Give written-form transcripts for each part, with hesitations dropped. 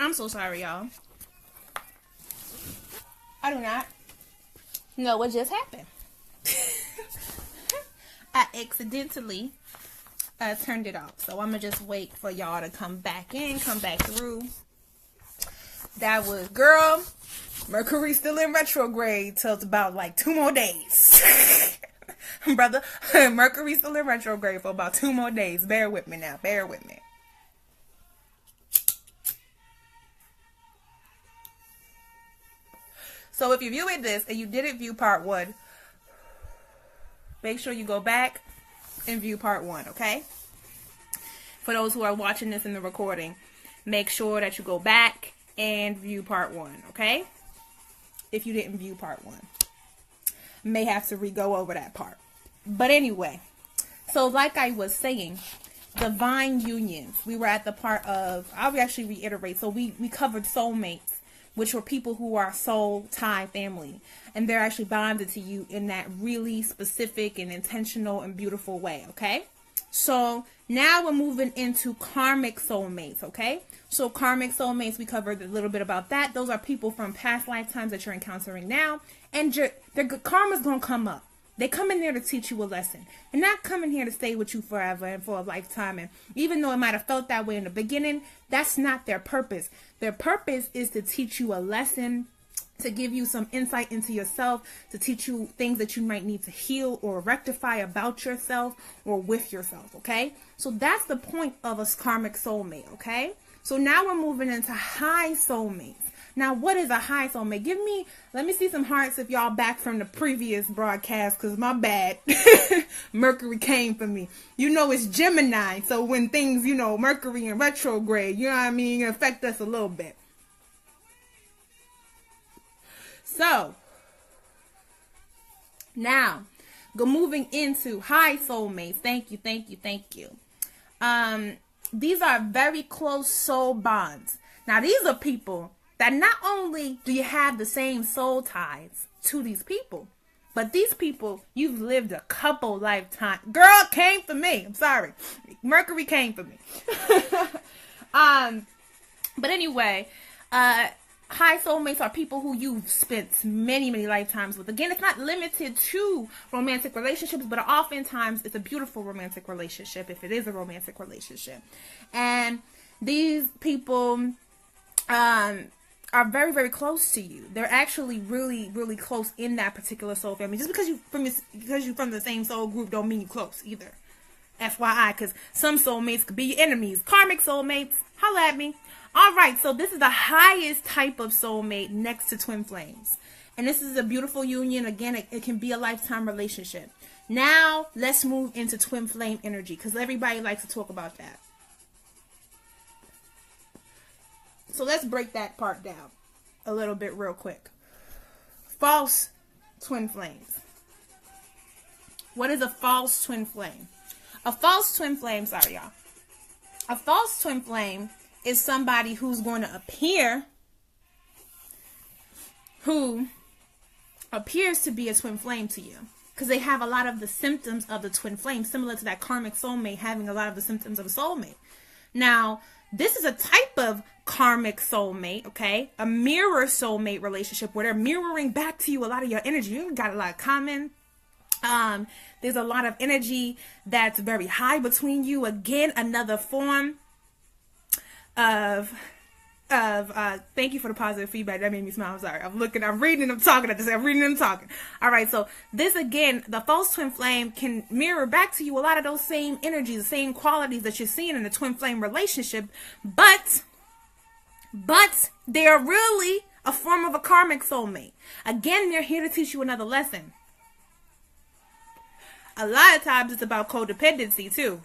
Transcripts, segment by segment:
I'm so sorry, y'all. I do not know what just happened. I accidentally turned it off. So I'm going to just wait for y'all to come back in, come back through. That was, girl, Mercury still in retrograde till it's about like 2 more days. Brother, Mercury still in retrograde for about 2 more days. Bear with me now. Bear with me. So if you're viewing this and you didn't view part 1, make sure you go back and view part 1, okay? For those who are watching this in the recording, make sure that you go back and view part 1, okay? If you didn't view part 1. May have to re-go over that part. But anyway, so like I was saying, divine unions. We were at the part of, I'll actually reiterate, so we covered soulmates, which were people who are soul tie family. And they're actually bonded to you in that really specific and intentional and beautiful way, okay? So now we're moving into karmic soulmates, okay? So karmic soulmates, we covered a little bit about that. Those are people from past lifetimes that you're encountering now. And their karma's going to come up. They come in there to teach you a lesson. They're not coming here to stay with you forever and for a lifetime. And even though it might have felt that way in the beginning, that's not their purpose. Their purpose is to teach you a lesson, to give you some insight into yourself, to teach you things that you might need to heal or rectify about yourself or with yourself, okay? So that's the point of a karmic soulmate, okay? So now we're moving into high soulmates. Now, what is a high soulmate? Let me see some hearts if y'all back from the previous broadcast, because my bad. Mercury came for me. You know, it's Gemineye. So when things, you know, Mercury in retrograde, you know what I mean, affect us a little bit. So, now, moving into high soulmates. Thank you. These are very close soul bonds. Now, these are people that not only do you have the same soul ties to these people, but these people, you've lived a couple lifetimes. Girl came for me. I'm sorry. Mercury came for me. But anyway, high soulmates are people who you've spent many, many lifetimes with. Again, it's not limited to romantic relationships, but oftentimes it's a beautiful romantic relationship if it is a romantic relationship. And these people are very, very close to you. They're actually really, really close in that particular soul family. Just because you're from the same soul group don't mean you're close either. FYI, because some soulmates could be your enemies. Karmic soulmates, holla at me. All right, so this is the highest type of soulmate next to twin flames. And this is a beautiful union. Again, it can be a lifetime relationship. Now, let's move into twin flame energy, because everybody likes to talk about that. So let's break that part down a little bit real quick. False twin flames. What is a false twin flame? A false twin flame, sorry y'all. A false twin flame is somebody who's going to appear, who appears to be a twin flame to you. Because they have a lot of the symptoms of the twin flame, similar to that karmic soulmate having a lot of the symptoms of a soulmate. Now, this is a type of karmic soulmate, okay? A mirror soulmate relationship where they're mirroring back to you a lot of your energy. You got a lot of common. There's a lot of energy that's very high between you. Again, another form of thank you for the positive feedback. That made me smile. I'm sorry. I'm reading and I'm talking. I'm reading and I'm talking. All right. So this, again, the false twin flame can mirror back to you a lot of those same energies, the same qualities that you're seeing in the twin flame relationship. But they are really a form of a karmic soulmate. Again, they're here to teach you another lesson. A lot of times it's about codependency too.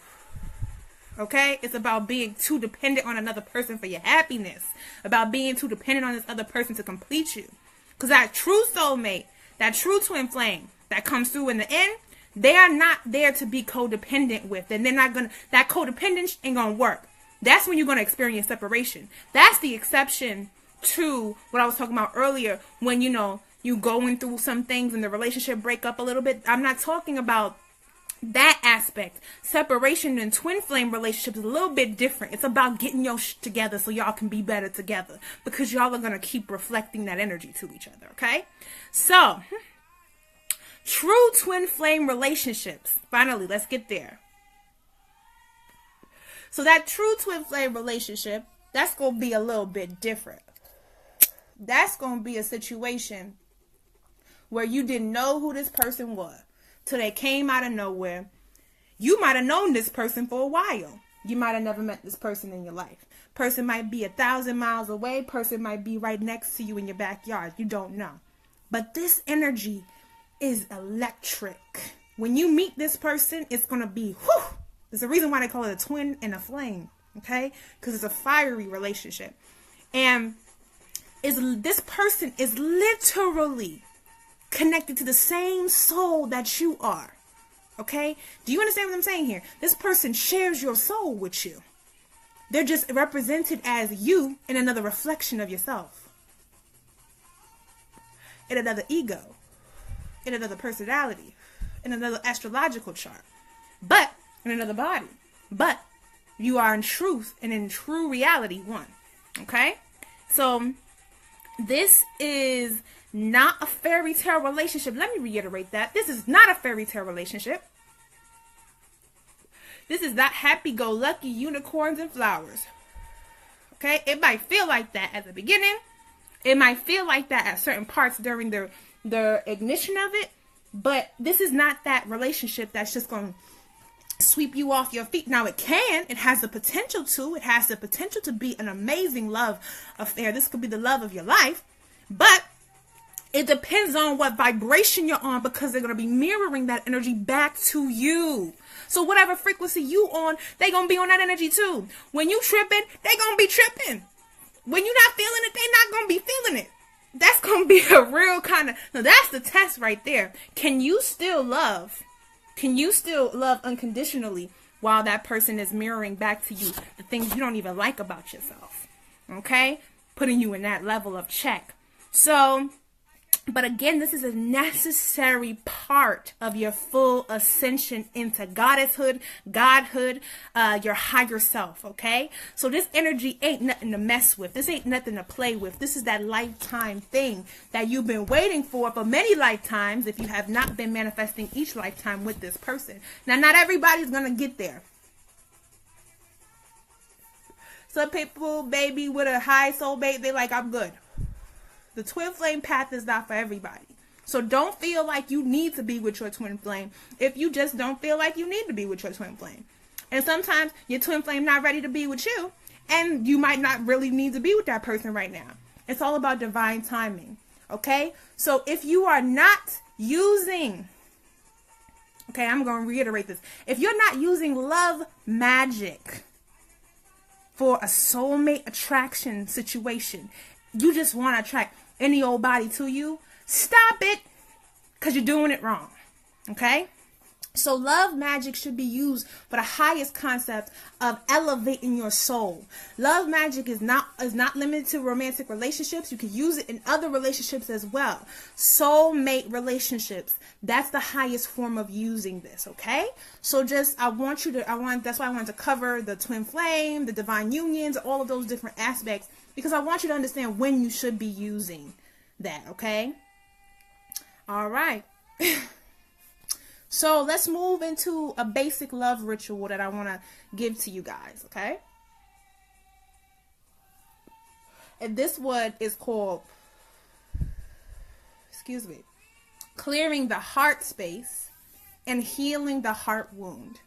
Okay? It's about being too dependent on another person for your happiness. About being too dependent on this other person to complete you. Because that true soulmate, that true twin flame that comes through in the end, they are not there to be codependent with. And they're not going to, that codependence ain't going to work. That's when you're going to experience separation. That's the exception to what I was talking about earlier when, you know, you going through some things and the relationship break up a little bit. I'm not talking about that aspect. Separation and twin flame relationships is a little bit different. It's about getting your shit together so y'all can be better together, because y'all are going to keep reflecting that energy to each other, okay? So, true twin flame relationships. Finally, let's get there. So that true twin flame relationship, that's going to be a little bit different. That's going to be a situation where you didn't know who this person was till they came out of nowhere. You might have known this person for a while. You might have never met this person in your life. Person might be 1,000 miles away. Person might be right next to you in your backyard. You don't know. But this energy is electric. When you meet this person, it's going to be, whew. There's a reason why they call it a twin and a flame. Okay? Because it's a fiery relationship. And this person is literally connected to the same soul that you are. Okay? Do you understand what I'm saying here? This person shares your soul with you. They're just represented as you in another reflection of yourself. In another ego. In another personality. In another astrological chart. But in another body. But you are in truth and in true reality one. Okay? So this is not a fairy tale relationship. Let me reiterate that. This is not a fairy tale relationship. This is not happy-go-lucky unicorns and flowers. Okay? It might feel like that at the beginning. It might feel like that at certain parts during the ignition of it. But this is not that relationship that's just going to sweep you off your feet. Now, it can. It has the potential to. It has the potential to be an amazing love affair. This could be the love of your life. But it depends on what vibration you're on, because they're going to be mirroring that energy back to you. So whatever frequency you on, they're going to be on that energy too. When you tripping, they're going to be tripping. When you're not feeling it, they're not going to be feeling it. That's going to be a real kind of, now that's the test right there. Can you still love? Can you still love unconditionally while that person is mirroring back to you the things you don't even like about yourself? Okay? Putting you in that level of check. So, but again, this is a necessary part of your full ascension into goddesshood, godhood, your higher self, okay? So this energy ain't nothing to mess with. This ain't nothing to play with. This is that lifetime thing that you've been waiting for many lifetimes if you have not been manifesting each lifetime with this person. Now, not everybody's going to get there. Some people, baby, with a high soul mate, they like, I'm good. The twin flame path is not for everybody. So don't feel like you need to be with your twin flame if you just don't feel like you need to be with your twin flame. And sometimes your twin flame not ready to be with you, and you might not really need to be with that person right now. It's all about divine timing. Okay? So if you are not using, okay, I'm going to reiterate this. If you're not using love magic for a soulmate attraction situation, you just want to attract any old body to you, stop it, because you're doing it wrong. Okay? So love magic should be used for the highest concept of elevating your soul. Love magic is not limited to romantic relationships. You can use it in other relationships as well. Soulmate relationships. That's the highest form of using this, okay? So that's why I wanted to cover the twin flame, the divine unions, all of those different aspects, because I want you to understand when you should be using that, okay? All right. So let's move into a basic love ritual that I want to give to you guys, okay? And this one is called, clearing the heart space and healing the heart wound.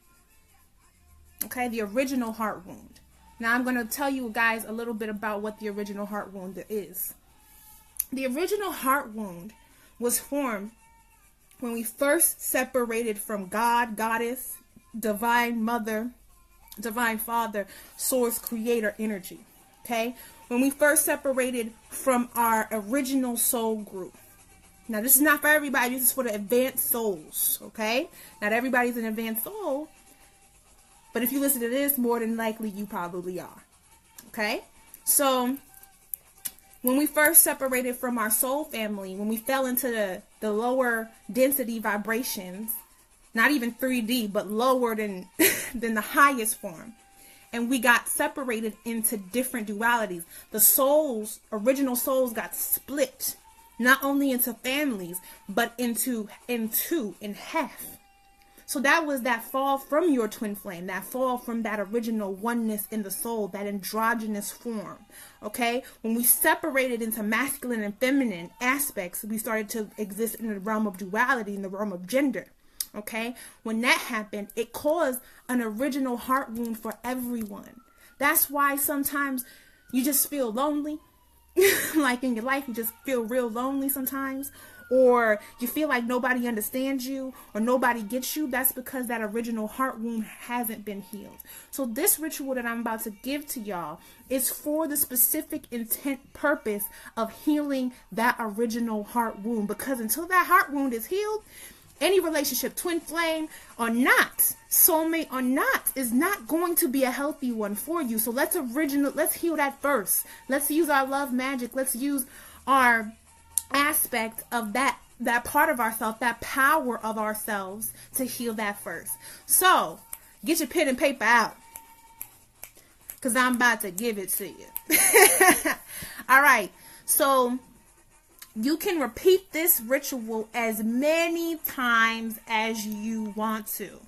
Okay, the original heart wound. Now I'm going to tell you guys a little bit about what the original heart wound is. The original heart wound was formed when we first separated from God, Goddess, Divine Mother, Divine Father, Source, Creator energy. Okay? When we first separated from our original soul group. Now, this is not for everybody. This is for the advanced souls. Okay? Not everybody's an advanced soul. But if you listen to this, more than likely you probably are. Okay? So, when we first separated from our soul family, when we fell into the lower density vibrations, not even 3D, but lower than than the highest form. And we got separated into different dualities. The souls, original souls, got split, not only into families, but in half. So that was that fall from your twin flame, that fall from that original oneness in the soul, that androgynous form. Okay? When we separated into masculine and feminine aspects, we started to exist in the realm of duality, in the realm of gender. Okay? When that happened, it caused an original heart wound for everyone. That's why sometimes you just feel lonely. Like in your life, you just feel real lonely sometimes. Or you feel like nobody understands you or nobody gets you. That's because that original heart wound hasn't been healed. So this ritual that I'm about to give to y'all is for the specific intent purpose of healing that original heart wound. Because until that heart wound is healed, any relationship, twin flame or not, soulmate or not, is not going to be a healthy one for you. So let's heal that first. Let's use our love magic. Let's use our aspect of that part of ourselves, that power of ourselves, to heal that first. So get your pen and paper out, because I'm about to give it to you. All right, so you can repeat this ritual as many times as you want to.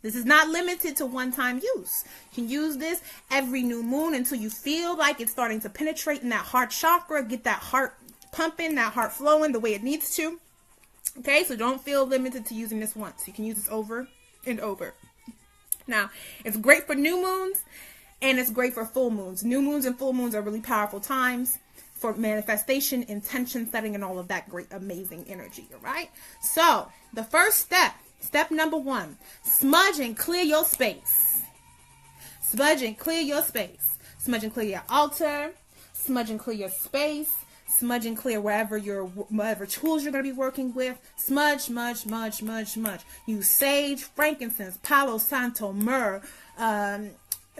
This is not limited to one-time use. You can use this every new moon until you feel like it's starting to penetrate in that heart chakra, get that heart pumping, that heart flowing the way it needs to. Okay, so don't feel limited to using this once. You can use this over and over. Now, it's great for new moons and it's great for full moons. New moons and full moons are really powerful times for manifestation, intention setting, and all of that great, amazing energy. All right. So the first step number 1, smudge and clear your space. Smudge and clear your space. Smudge and clear your altar. Smudge and clear your space. Smudge and clear whatever tools you're going to be working with. Smudge, smudge, smudge, smudge, smudge. Use sage, frankincense, palo santo, myrrh,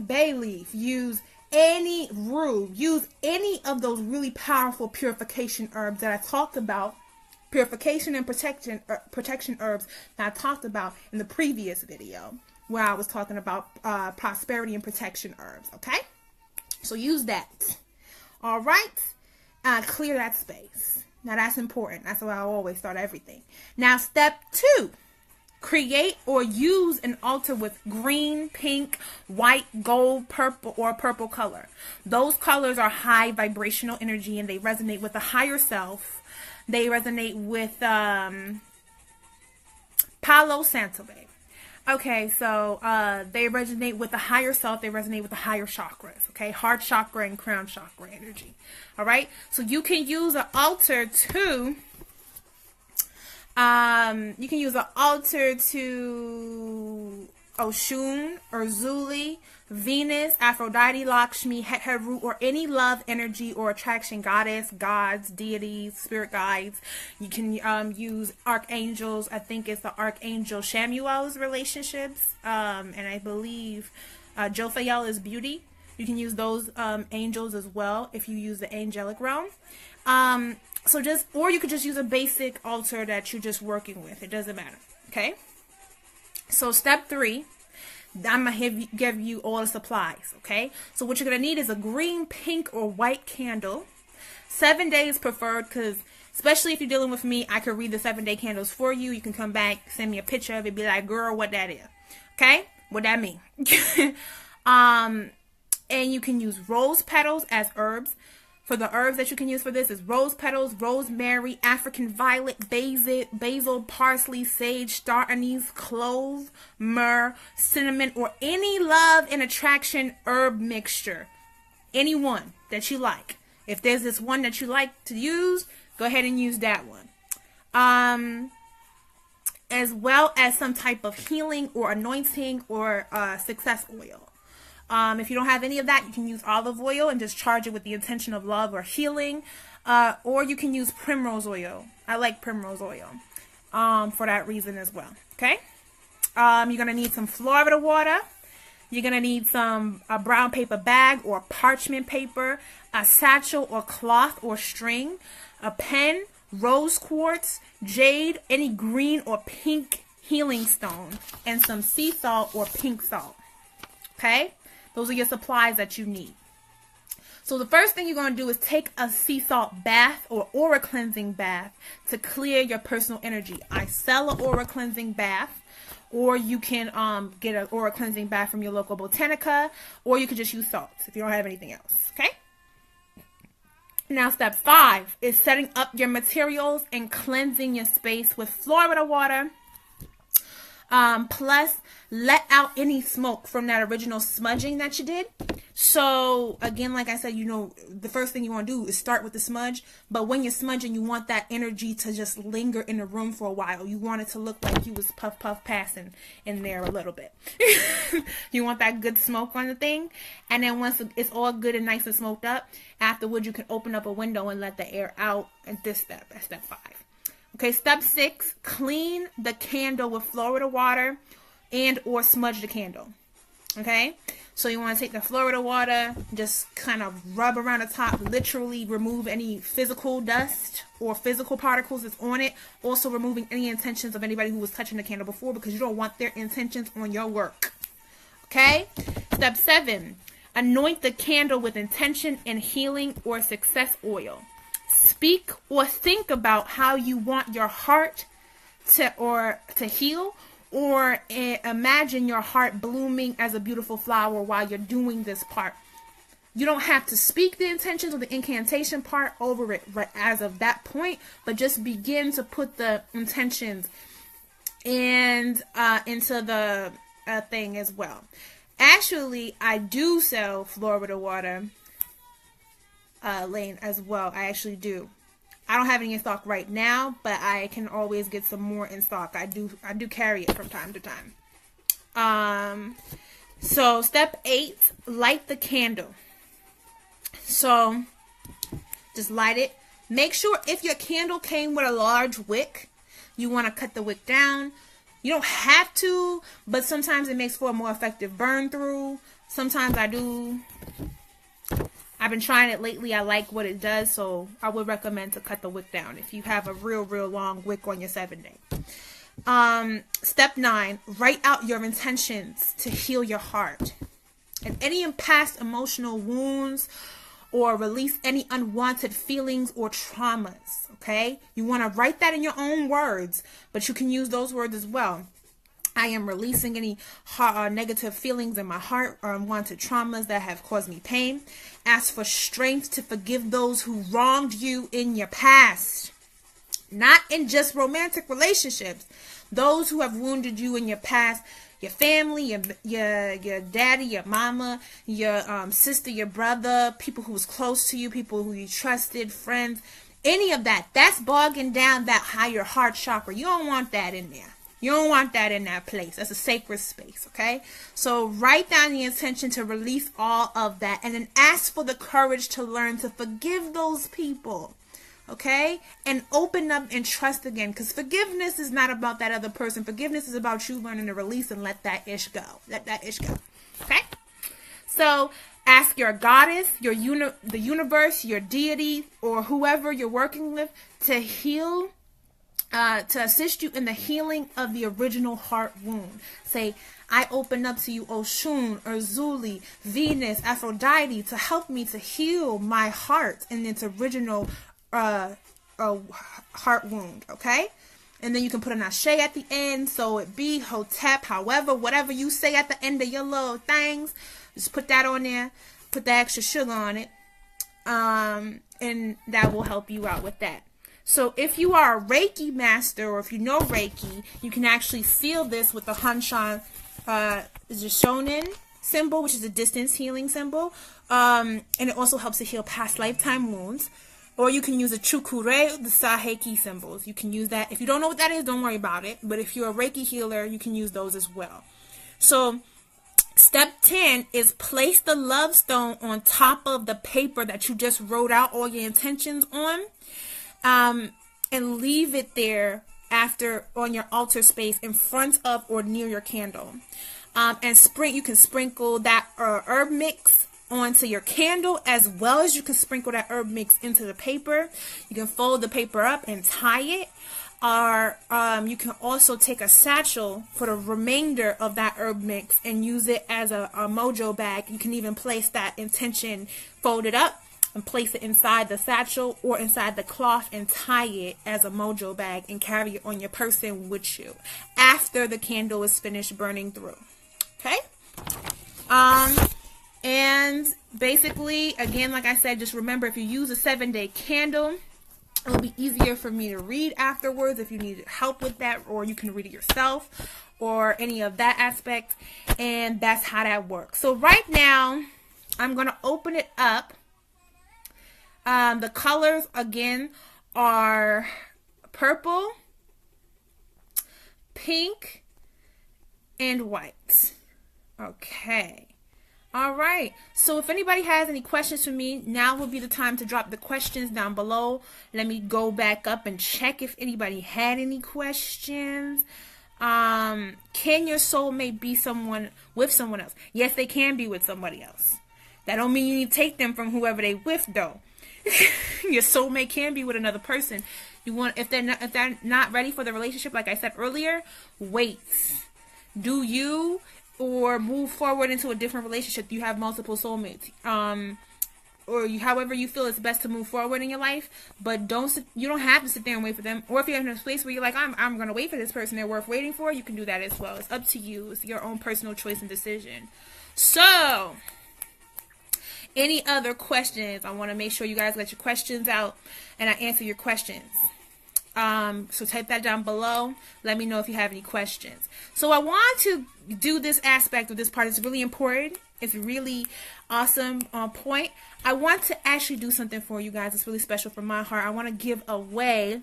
bay leaf. Use any rue. Use any of those really powerful purification herbs that I talked about. Purification and protection herbs that I talked about in the previous video, where I was talking about prosperity and protection herbs. Okay? So use that. All right? Clear that space. Now that's important. That's why I always start everything. Now step 2, create or use an altar with green, pink, white, gold, purple, or purple color. Those colors are high vibrational energy and they resonate with the higher self. They resonate with Palo Santo, babe. Okay, so they resonate with the higher self. They resonate with the higher chakras. Okay, heart chakra and crown chakra energy. All right, so you can use an altar to. You can use an altar to Oshun, Urzuli, Venus, Aphrodite, Lakshmi, Heru, or any love energy or attraction goddess, gods, deities, spirit guides. You can use archangels. I think it's the archangel Shamuel's relationships, and I believe Jophiel is beauty. You can use those angels as well if you use the angelic realm. Or you could just use a basic altar that you're just working with. It doesn't matter. Okay. So step 3. I'm going to give you all the supplies, okay? So what you're going to need is a green, pink, or white candle. 7 days preferred, because especially if you're dealing with me, I could read the 7-day candles for you. You can come back, send me a picture of it, be like, girl, what that is, okay? What that mean? And you can use rose petals as herbs. For the herbs that you can use for this is rose petals, rosemary, African violet, basil, parsley, sage, star anise, clove, myrrh, cinnamon, or any love and attraction herb mixture. Any one that you like. If there's this one that you like to use, go ahead and use that one. As well as some type of healing or anointing or success oil. If you don't have any of that, you can use olive oil and just charge it with the intention of love or healing. Or you can use primrose oil. I like primrose oil for that reason as well. Okay? You're going to need some Florida water. You're going to need a brown paper bag or parchment paper, a satchel or cloth or string, a pen, rose quartz, jade, any green or pink healing stone, and some sea salt or pink salt. Okay? Those are your supplies that you need. So the first thing you're going to do is take a sea salt bath or aura cleansing bath to clear your personal energy. I sell an aura cleansing bath, or you can get an aura cleansing bath from your local Botanica, or you can just use salts if you don't have anything else. Okay? Now, step 5 is setting up your materials and cleansing your space with Florida water. Plus, let out any smoke from that original smudging that you did. So, again, like I said, you know, the first thing you want to do is start with the smudge. But when you're smudging, you want that energy to just linger in the room for a while. You want it to look like you was puff passing in there a little bit. You want that good smoke on the thing. And then once it's all good and nice and smoked up, afterwards you can open up a window and let the air out at this step. That's step 5. Okay, step 6, clean the candle with Florida water and or smudge the candle. Okay, so you want to take the Florida water, just kind of rub around the top, literally remove any physical dust or physical particles that's on it. Also removing any intentions of anybody who was touching the candle before, because you don't want their intentions on your work. Okay, step 7, anoint the candle with intention and healing or success oil. Speak or think about how you want your heart to heal, or imagine your heart blooming as a beautiful flower while you're doing this part. You don't have to speak the intentions or the incantation part over it right as of that point, but just begin to put the intentions and into the thing as well. Actually, I do sell Florida water lane as well. I actually do. I don't have any in stock right now, but I can always get some more in stock. I do carry it from time to time. So step 8, light the candle. So just light it. Make sure if your candle came with a large wick, you want to cut the wick down. You don't have to, but sometimes it makes for a more effective burn through. Sometimes I do. I've been trying it lately. I like what it does, so I would recommend to cut the wick down if you have a real long wick on your 7-day. Step 9, write out your intentions to heal your heart. And any past emotional wounds, or release any unwanted feelings or traumas, okay? You want to write that in your own words, but you can use those words as well. I am releasing any negative feelings in my heart or unwanted traumas that have caused me pain. Ask for strength to forgive those who wronged you in your past. Not in just romantic relationships. Those who have wounded you in your past. Your family, your daddy, your mama, your sister, your brother, people who was close to you, people who you trusted, friends. Any of that. That's bogging down that higher heart chakra. You don't want that in there. You don't want that in that place. That's a sacred space, okay? So write down the intention to release all of that, and then ask for the courage to learn to forgive those people, okay? And open up and trust again, because forgiveness is not about that other person. Forgiveness is about you learning to release and let that ish go. Let that ish go, okay? So ask your goddess, the universe, your deity, or whoever you're working with to heal, to assist you in the healing of the original heart wound. Say, I open up to you, Oshun, Urzuli, Venus, Aphrodite, to help me to heal my heart in its original heart wound, okay? And then you can put an ashe at the end, so it be Hotep, however, whatever you say at the end of your little things, just put that on there, put the extra sugar on it, and that will help you out with that. So if you are a Reiki master, or if you know Reiki, you can actually seal this with the Hanshan, is a shonen symbol, which is a distance healing symbol. And it also helps to heal past lifetime wounds. Or you can use a Chukure, the Saheki symbols. You can use that. If you don't know what that is, don't worry about it. But if you're a Reiki healer, you can use those as well. So step 10 is place the love stone on top of the paper that you just wrote out all your intentions on. And leave it there after on your altar space in front of or near your candle. And you can sprinkle that herb mix onto your candle, as well as you can sprinkle that herb mix into the paper. You can fold the paper up and tie it. are, you can also take a satchel for the remainder of that herb mix and use it as a mojo bag. You can even place that intention folded up and place it inside the satchel or inside the cloth and tie it as a mojo bag and carry it on your person with you after the candle is finished burning through. Okay? And basically, again, like I said, just remember, if you use a 7-day candle, it'll be easier for me to read afterwards if you need help with that, or you can read it yourself, or any of that aspect. And that's how that works. So right now, I'm going to open it up. The colors, again, are purple, pink, and white. Okay. All right. So if anybody has any questions for me, now would be the time to drop the questions down below. Let me go back up and check if anybody had any questions. Can your soulmate be with someone else? Yes, they can be with somebody else. That don't mean you need to take them from whoever they with, though. Your soulmate can be with another person. If they're not ready for the relationship, like I said earlier, wait. Do you, or move forward into a different relationship? You have multiple soulmates, or however you feel it's best to move forward in your life. But you don't have to sit there and wait for them. Or if you're in a place where you're like, I'm gonna wait for this person, they're worth waiting for, you can do that as well. It's up to you. It's your own personal choice and decision. So, any other questions? I want to make sure you guys let your questions out and I answer your questions. So type that down below. Let me know if you have any questions. So I want to do this aspect of this part. It's really important. It's really awesome, on point. I want to actually do something for you guys. It's really special from my heart. I want to give away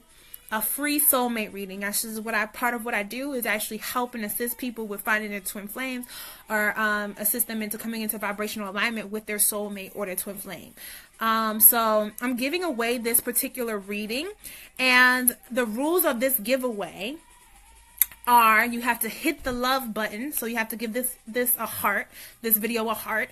a free soulmate reading. Actually, is part of what I do is actually help and assist people with finding their twin flames, or assist them into coming into vibrational alignment with their soulmate or their twin flame. So I'm giving away this particular reading, and the rules of this giveaway are: you have to hit the love button, so you have to give this a heart, this video a heart,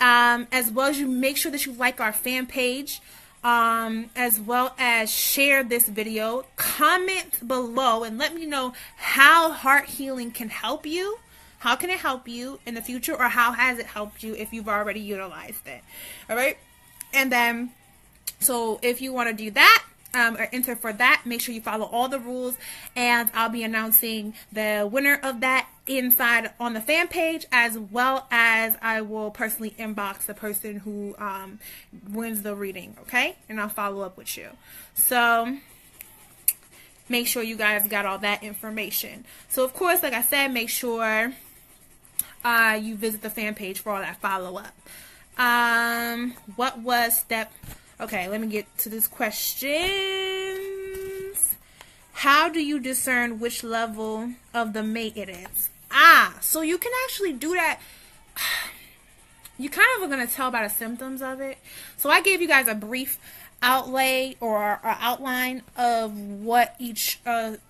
as well as you make sure that you like our fan page, as well as share this video. Comment below and let me know how heart healing can help you. How can it help you in the future, or how has it helped you if you've already utilized it? All right. And then, so if you want to do that, or enter for that, make sure you follow all the rules, and I'll be announcing the winner of that inside on the fan page, as well as I will personally inbox the person who wins the reading, okay? And I'll follow up with you. So make sure you guys got all that information. So of course, like I said, make sure you visit the fan page for all that follow-up. What was step... Okay, let me get to this questions. How do you discern which level of the mate it is? So you can actually do that. You kind of are going to tell by the symptoms of it. So I gave you guys a brief outlay or outline of what each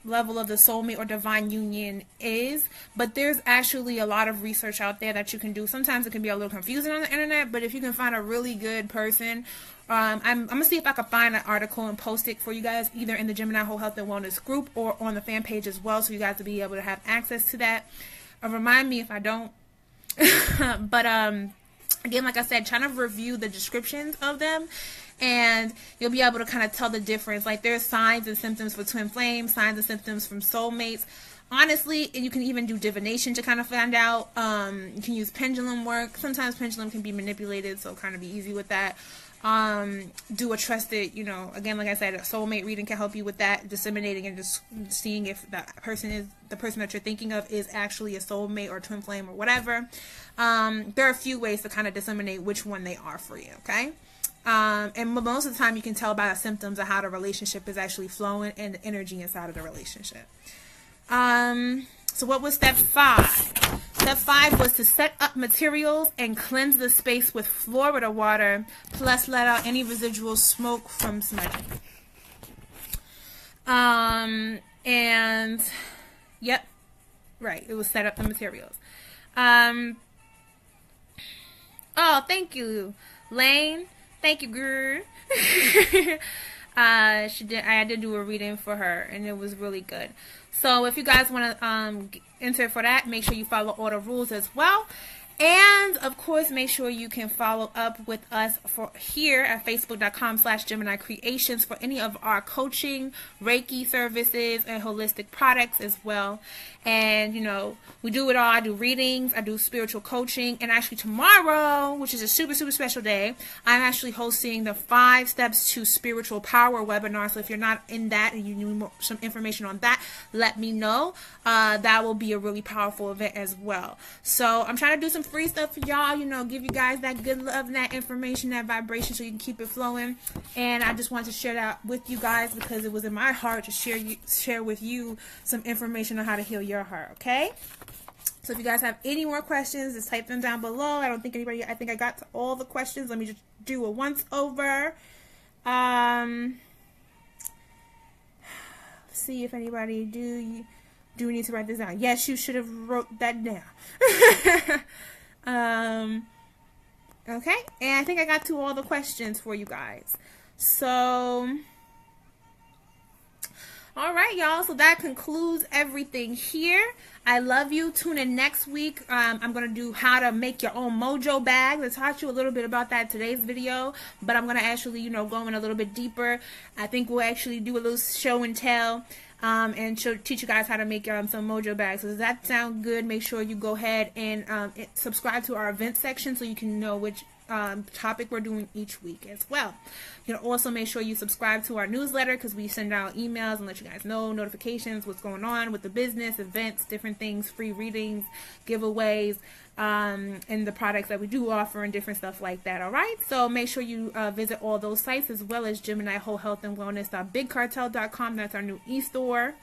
level of the soulmate or divine union is, but there's actually a lot of research out there that you can do. Sometimes it can be a little confusing on the internet, but if you can find a really good person, I'm going to see if I can find an article and post it for you guys, either in the Gemineye Whole Health and Wellness group or on the fan page as well, so you guys will be able to have access to that. Remind me if I don't. But again, like I said, trying to review the descriptions of them, and you'll be able to kind of tell the difference. Like, there's signs and symptoms for twin flames, signs and symptoms from soulmates. Honestly, you can even do divination to kind of find out. You can use pendulum work. Sometimes pendulum can be manipulated, so kind of be easy with that. Do a trusted, again, like I said, a soulmate reading can help you with that, disseminating and just seeing if the person that you're thinking of is actually a soulmate or twin flame or whatever. There are a few ways to kind of disseminate which one they are for you, okay? And most of the time you can tell by the symptoms of how the relationship is actually flowing and the energy inside of the relationship. So what was step 5? Step 5 was to set up materials and cleanse the space with Florida water, plus let out any residual smoke from smudging. And yep, right, it was set up the materials. Oh, thank you, Lane. Thank you, girl. I did do a reading for her, and it was really good. So if you guys want to enter for that, make sure you follow all the rules as well. And of course, make sure you can follow up with us for here at facebook.com/Gemineye Creations for any of our coaching, Reiki services, and holistic products as well. And you know, we do it all. I do readings, I do spiritual coaching, and actually tomorrow, which is a super special day, I'm actually hosting the 5 Steps to Spiritual Power webinar. So if you're not in that and you need some information on that, let me know. That will be a really powerful event as well. So I'm trying to do some free stuff for y'all, you know, give you guys that good love and that information, that vibration, so you can keep it flowing. And I just wanted to share that with you guys because it was in my heart to share with you some information on how to heal your heart. Okay, so if you guys have any more questions, just type them down below. I think I got to all the questions. Let me just do a once over. Let's see if anybody do we need to write this down? Yes, you should have wrote that down. Okay, and I think I got to all the questions for you guys. So all right, y'all, so that concludes everything here. I love you. Tune in next week. I'm going to do how to make your own mojo bag. I taught you a little bit about that in today's video, but I'm going to actually, you know, go in a little bit deeper. I think we'll actually do a little show and tell and teach you guys how to make some mojo bags. So does that sound good? Make sure you go ahead and subscribe to our event section so you can know which topic we're doing each week as well. You can also make sure you subscribe to our newsletter because we send out emails and let you guys know notifications, what's going on with the business, events, different things, free readings, giveaways, and the products that we do offer and different stuff like that. All right, so make sure you visit all those sites as well as Gemineye Whole Health and Wellness.bigcartel.com. That's our new e-store.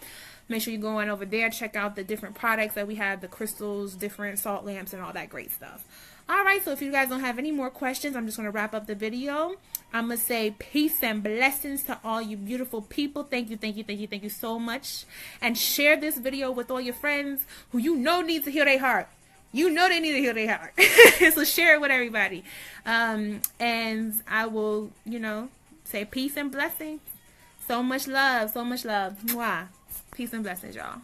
Make sure you go on over there, check out the different products that we have, the crystals, different salt lamps, and all that great stuff. All right, so if you guys don't have any more questions, I'm just going to wrap up the video. I'm going to say peace and blessings to all you beautiful people. Thank you so much. And share this video with all your friends who you know need to heal their heart. You know they need to heal their heart. So share it with everybody. And I will, you know, say peace and blessings. So much love. Mwah. Peace and blessings, y'all.